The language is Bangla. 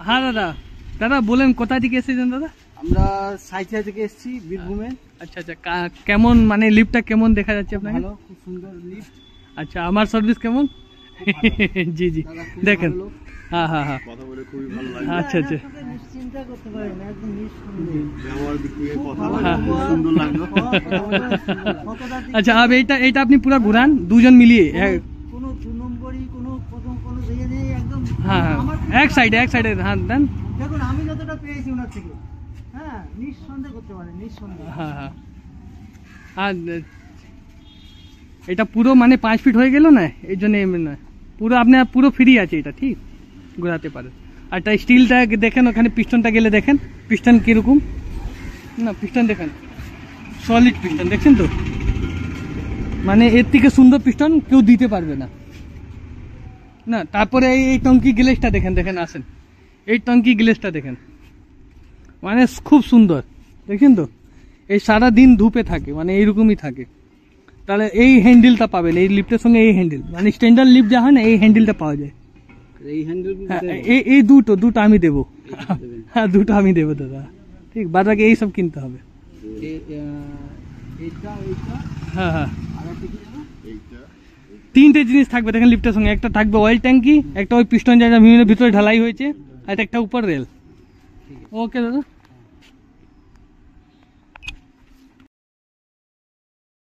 হ্যাঁ দাদা, দাদা বলেন কোথা থেকে এসেছেন দাদা? আমরা সাইথিয়া থেকে এসেছি, বীরভূমে। আচ্ছা আচ্ছা, কেমন মানে লিফটটা কেমন দেখা যাচ্ছে আপনাকে? ভালো, খুব সুন্দর লিফট। আচ্ছা, আমার সার্ভিস কেমন? জি জি, দেখেন। হ্যাঁ হ্যাঁ হ্যাঁ, কথা বলে খুবই ভালো লাগলো। আচ্ছা আচ্ছা, চিন্তা করতে পারেন, একদম নিঃসন্দেহে ব্যবহার বিক্রিয়ে কথা বলে হ্যাঁ। খুব সুন্দর লাগলো। আচ্ছা, अब এইটা আপনি পুরো ঘুরান দুজন মিলিয়ে। কোনো দু নম্বরই কোনো প্রথম কোনো ইয়ে নেই, একদম। হ্যাঁ হ্যাঁ, এক সাইডে হ্যাঁ দেন। দেখুন আমি যতটা পেয়েছি ওনার থেকে, হ্যাঁ নিঃসন্দেহ করতে পারেন, নিঃসন্দেহ। হ্যাঁ হ্যাঁ, আর এটা পুরো মানে 5 ফিট হয়ে গেল না, এই জন্য না, পুরো আপনার পুরো ফ্রি আছে এটা, ঠিক ঘোরাতে পারেন। আর এটা স্টিলটা দেখেন, ওখানে পিস্টনটা গেলে দেখেন পিস্টন কিরকম, না পিস্টন দেখেন, সলিড পিস্টন দেখছেন তো, মানে এর থেকে সুন্দর পিস্টন কেউ দিতে পারবে না। না তারপরে এই টঙ্কি গ্লেসটা দেখেন, দেখেন আসেন, এই টঙ্কি গ্লেসটা দেখেন, মানে খুব সুন্দর দেখেন তো। এই সারা দিন ধূপে থাকে, মানে এইরকমই থাকে। তাহলে এই হ্যান্ডেলটা পাবেন এই লিফটের সঙ্গে, এই হ্যান্ডেল মানে স্ট্যান্ডার্ড লিফট যা হয় না, এই হ্যান্ডেলটা পাওয়া যায়। এই হ্যান্ডেল, এই দুটো আমি দেবো। হ্যাঁ, দুটো আমি দেবো দাদা, ঠিক। বাদ বাকি এই সব কিনতে হবে। হ্যাঁ হ্যাঁ, 3টে জিনিস থাকবে দেখেন লিফটের সঙ্গে। একটা থাকবে অয়েল ট্যাঙ্কি, একটা ওই পিস্টন জায়গা বিভিন্ন ভিতরে ঢালাই হয়েছে, আর একটা উপর রেল। ওকে দাদা।